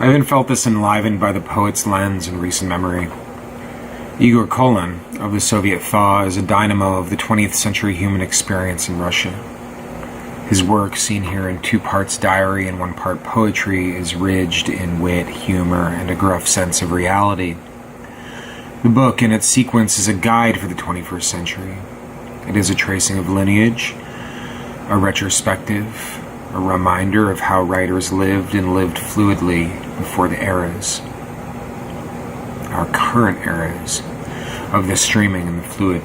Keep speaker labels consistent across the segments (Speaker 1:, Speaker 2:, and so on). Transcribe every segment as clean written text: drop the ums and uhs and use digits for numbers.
Speaker 1: I even felt this enlivened by the poet's lens in recent memory. Igor Kholin, of the Soviet thaw, is a dynamo of the 20th century human experience in Russia. His work, seen here in 2 parts diary and 1 part poetry, is ridged in wit, humor, and a gruff sense of reality. The book, in its sequence, is a guide for the 21st century. It is a tracing of lineage, a retrospective, a reminder of how writers lived and lived fluidly before the eras, our current eras, of the streaming and the fluid.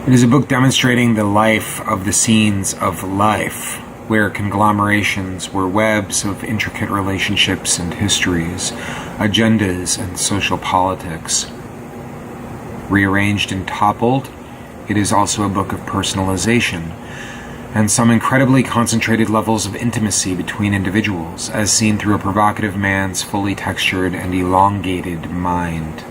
Speaker 1: It is a book demonstrating the life of the scenes of life, where conglomerations were webs of intricate relationships and histories, agendas and social politics. Rearranged and toppled, it is also a book of personalization, and some incredibly concentrated levels of intimacy between individuals, as seen through a provocative man's fully textured and elongated mind.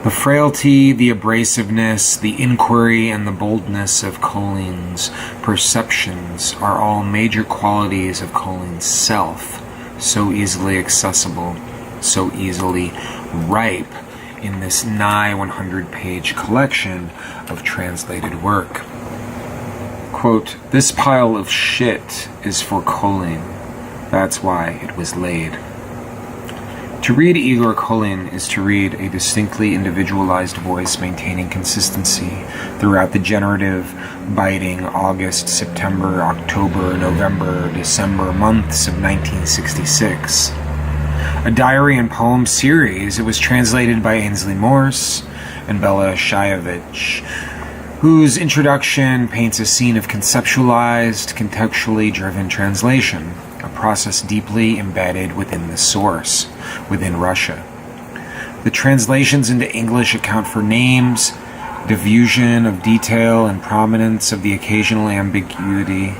Speaker 1: The frailty, the abrasiveness, the inquiry, and the boldness of Kholin's perceptions are all major qualities of Kholin's self, so easily accessible, so easily ripe in this nigh 100-page collection of translated work. Quote, "This pile of shit is for Kholin. That's why it was laid." To read Igor Kholin is to read a distinctly individualized voice maintaining consistency throughout the generative, biting August, September, October, November, December months of 1966. A diary and poem series, it was translated by Ainsley Morse and Bella Shayevich, whose introduction paints a scene of conceptualized, contextually driven translation, a process deeply embedded within the source, within Russia. The translations into English account for names, diffusion of detail, and prominence of the occasional ambiguity.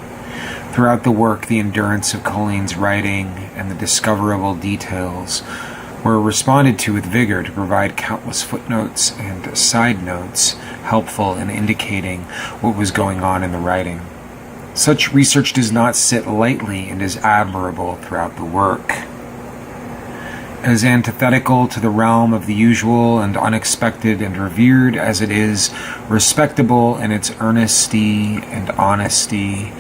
Speaker 1: Throughout the work, the endurance of Kholin's writing and the discoverable details were responded to with vigor to provide countless footnotes and side notes helpful in indicating what was going on in the writing. Such research does not sit lightly and is admirable throughout the work. As antithetical to the realm of the usual and unexpected and revered as it is respectable in its earnesty and honesty,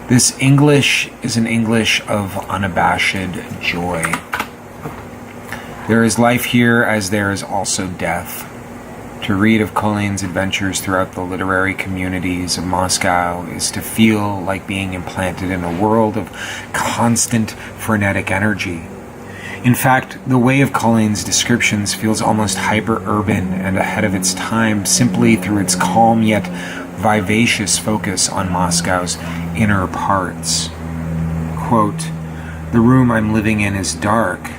Speaker 1: this English is an English of unabashed joy. There is life here as there is also death. To read of Kholin's adventures throughout the literary communities of Moscow is to feel like being implanted in a world of constant frenetic energy. In fact, the way of Kholin's descriptions feels almost hyper-urban and ahead of its time simply through its calm yet vivacious focus on Moscow's inner parts. Quote, "The room I'm living in is dark.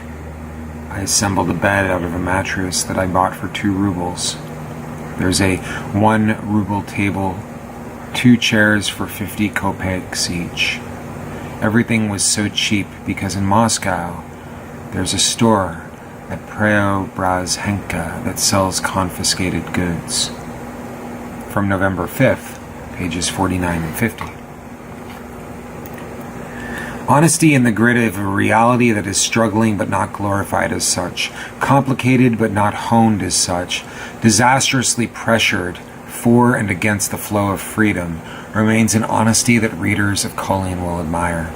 Speaker 1: I assembled a bed out of a mattress that I bought for 2 rubles. There's a 1 ruble table, 2 chairs for 50 kopecks each. Everything was so cheap because in Moscow, there's a store at Preobrazhenka that sells confiscated goods." From November 5th, pages 49 and 50. Honesty in the grit of a reality that is struggling but not glorified as such, complicated but not honed as such, disastrously pressured for and against the flow of freedom, remains an honesty that readers of Kholin will admire.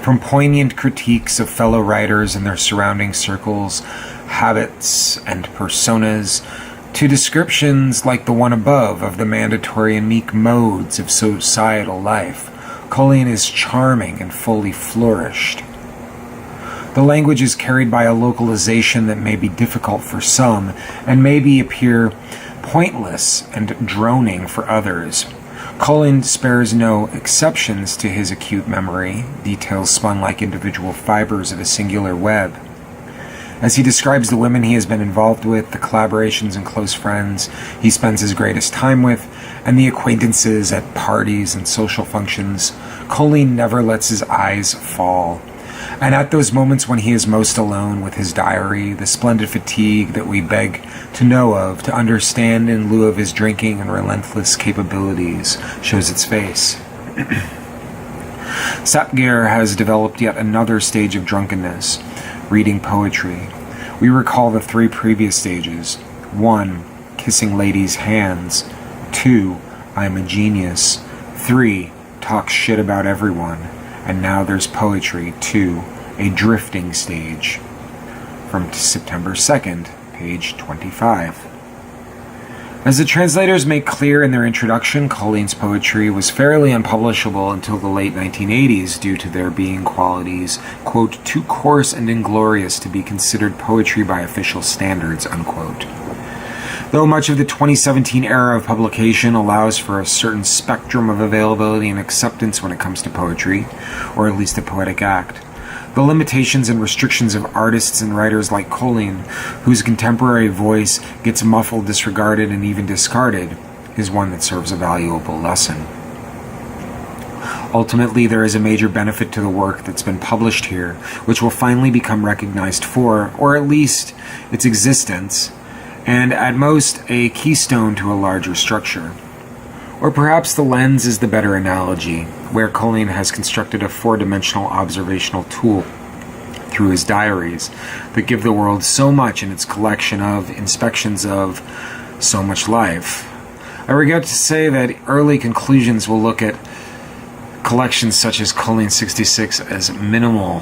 Speaker 1: From poignant critiques of fellow writers and their surrounding circles, habits, and personas, to descriptions like the one above of the mandatory and meek modes of societal life, Kholin is charming and fully flourished. The language is carried by a localization that may be difficult for some, and maybe appear pointless and droning for others. Kholin spares no exceptions to his acute memory, details spun like individual fibers of a singular web. As he describes the women he has been involved with, the collaborations and close friends he spends his greatest time with, and the acquaintances at parties and social functions, Kholin never lets his eyes fall. And at those moments when he is most alone with his diary, the splendid fatigue that we beg to know of, to understand in lieu of his drinking and relentless capabilities, shows its face. Sapgir has developed yet another stage of drunkenness, reading poetry. We recall the 3 previous stages. 1. Kissing ladies' hands. 2. I'm a genius. 3. Talk shit about everyone. And now there's poetry, 2. A drifting stage. From September 2nd, page 25. As the translators make clear in their introduction, Kholin's poetry was fairly unpublishable until the late 1980s due to there being qualities, quote, too coarse and inglorious to be considered poetry by official standards, unquote. Though much of the 2017 era of publication allows for a certain spectrum of availability and acceptance when it comes to poetry, or at least the poetic act, the limitations and restrictions of artists and writers like Kholin, whose contemporary voice gets muffled, disregarded, and even discarded, is one that serves a valuable lesson. Ultimately, there is a major benefit to the work that's been published here, which will finally become recognized for, or at least its existence, and at most a keystone to a larger structure. Or perhaps the lens is the better analogy, where Kholin has constructed a 4-dimensional observational tool through his diaries that give the world so much in its collection of inspections of so much life. I regret to say that early conclusions will look at collections such as Kholin 66 as minimal,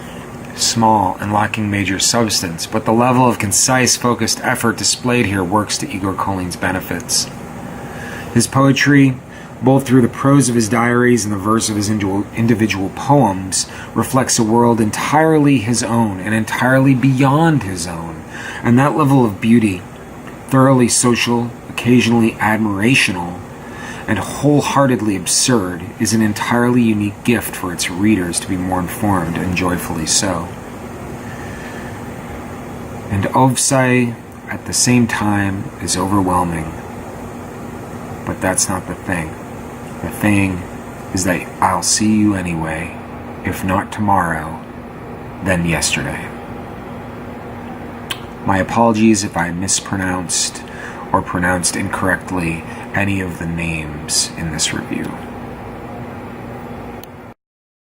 Speaker 1: small, and lacking major substance, but the level of concise, focused effort displayed here works to Igor Kholin's benefits. His poetry, both through the prose of his diaries and the verse of his individual poems, reflects a world entirely his own and entirely beyond his own, and that level of beauty, thoroughly social, occasionally admirational, and wholeheartedly absurd, is an entirely unique gift for its readers to be more informed, and joyfully so. And Ovsai, at the same time, is overwhelming. But that's not the thing. The thing is that I'll see you anyway, if not tomorrow, then yesterday. My apologies if I mispronounced or pronounced incorrectly any of the names in this review.